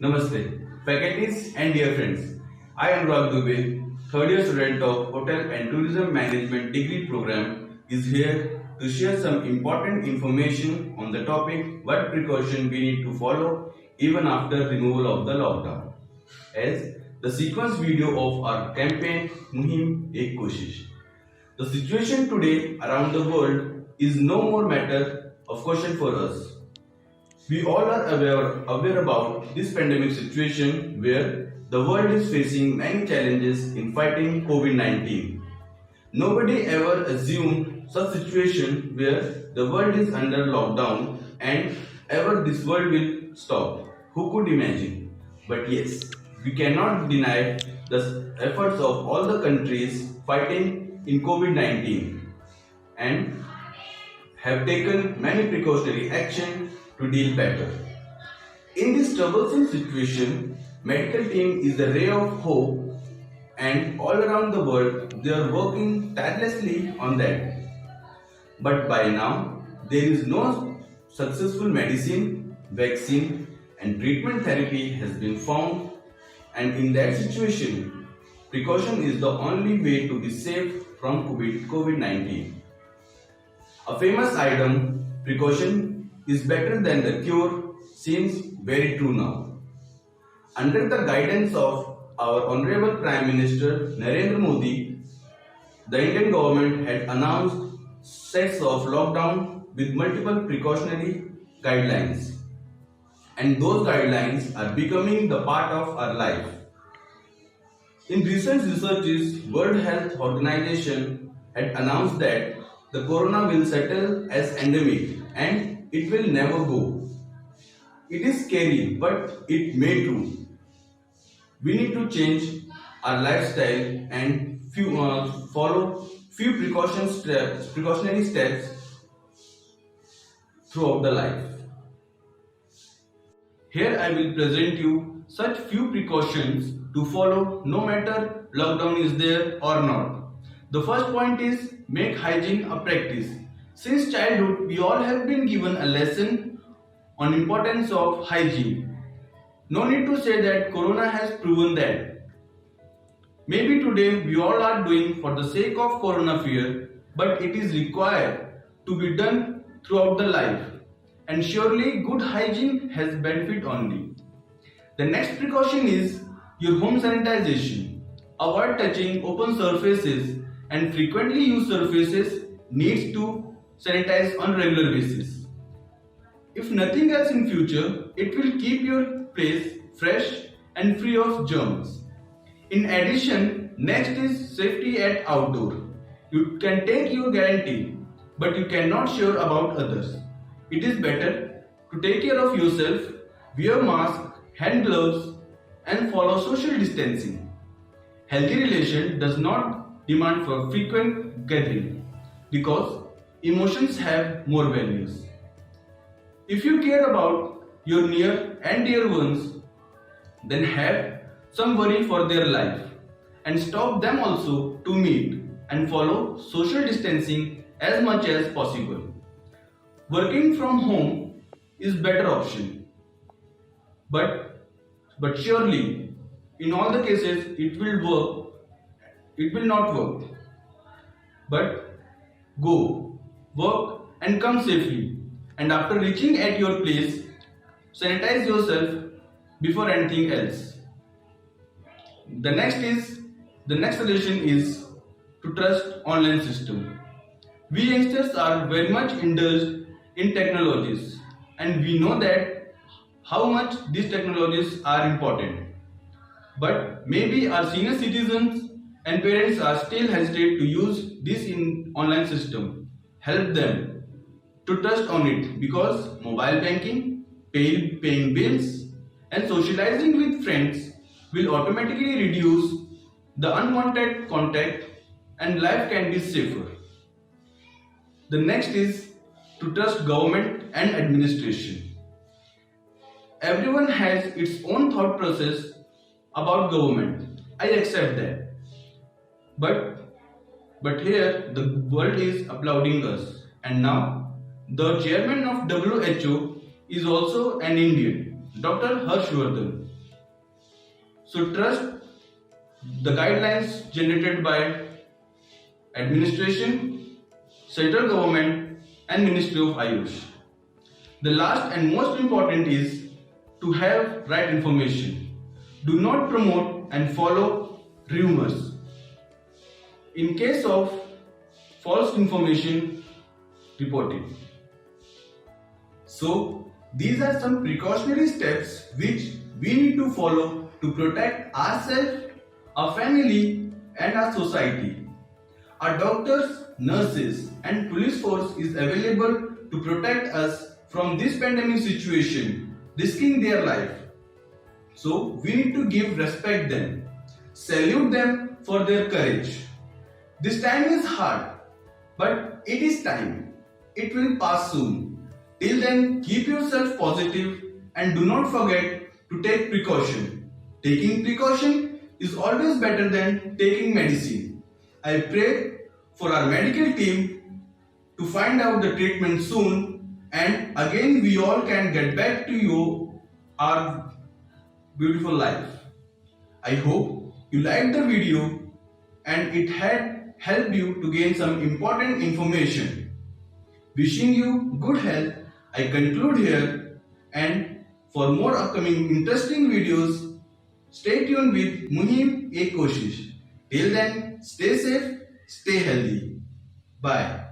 Namaste, faculties and dear friends. I am Rag Dubey, third year student of Hotel and Tourism Management degree program, is here to share some important information on the topic what precaution we need to follow even after removal of the lockdown. As the sequence video of our campaign Muhim Ek Koshish. The situation today around the world is no more matter of question for us. We all are aware about this pandemic situation where the world is facing many challenges in fighting COVID-19. Nobody ever assumed such situation where the world is under lockdown and ever this world will stop. Who could imagine? But yes, we cannot deny the efforts of all the countries fighting in COVID-19 and have taken many precautionary action to deal better. In this troublesome situation, medical team is a ray of hope and all around the world they are working tirelessly on that. But by now, there is no successful medicine, vaccine and treatment therapy has been found, and in that situation, precaution is the only way to be safe from COVID-19. A famous item, precaution is better than the cure, seems very true now. Under the guidance of our Honorable Prime Minister Narendra Modi, the Indian government had announced sets of lockdown with multiple precautionary guidelines. And those guidelines are becoming the part of our life. In recent researches, World Health Organization had announced that the corona will settle as endemic and it will never go. It is scary, but it may too. We need to change our lifestyle and follow few precautionary steps throughout the life. Here I will present you such few precautions to follow no matter lockdown is there or not. The first point is make hygiene a practice. Since childhood, we all have been given a lesson on importance of hygiene. No need to say that Corona has proven that. Maybe today we all are doing for the sake of Corona fear, but it is required to be done throughout the life. And surely good hygiene has benefit only. The next precaution is your home sanitization. Avoid touching open surfaces and frequently used surfaces needs to sanitize on regular basis. If nothing else in future, it will keep your place fresh and free of germs. In addition, next is safety at outdoor. You can take your guarantee, but you cannot sure about others. It is better to take care of yourself, wear mask, hand gloves and follow social distancing. Healthy relation does not demand for frequent gathering because emotions have more values. If you care about your near and dear ones, then have some worry for their life and stop them also to meet and follow social distancing as much as possible. Working from home is better option, but surely in all the cases it will not work. But go, work and come safely, and after reaching at your place, sanitize yourself before anything else. The next suggestion is to trust online system. We youngsters are very much indulged in technologies and we know that how much these technologies are important. But maybe our senior citizens and parents are still hesitate to use this in online system. Help them to trust on it because mobile banking, paying bills and socializing with friends will automatically reduce the unwanted contact and life can be safer. The next is to trust government and administration. Everyone has its own thought process about government. I accept that. But here the world is applauding us and now the chairman of WHO is also an Indian, Dr. Harshvardhan. So trust the guidelines generated by administration, central government and Ministry of Ayush. The last and most important is to have right information. Do not promote and follow rumors. In case of false information, report it. So, these are some precautionary steps which we need to follow to protect ourselves, our family and our society. Our doctors, nurses and police force is available to protect us from this pandemic situation, risking their life. So we need to give respect them, salute them for their courage. This time is hard, but it is time. It will pass soon. Till then, keep yourself positive and do not forget to take precaution. Taking precaution is always better than taking medicine. I pray for our medical team to find out the treatment soon, and again we all can get back to our beautiful life. I hope you liked the video and it had helped you to gain some important information. Wishing you good health, I conclude here, and for more upcoming interesting videos, stay tuned with Muhim Ek Koshish. Till then, stay safe, stay healthy. Bye.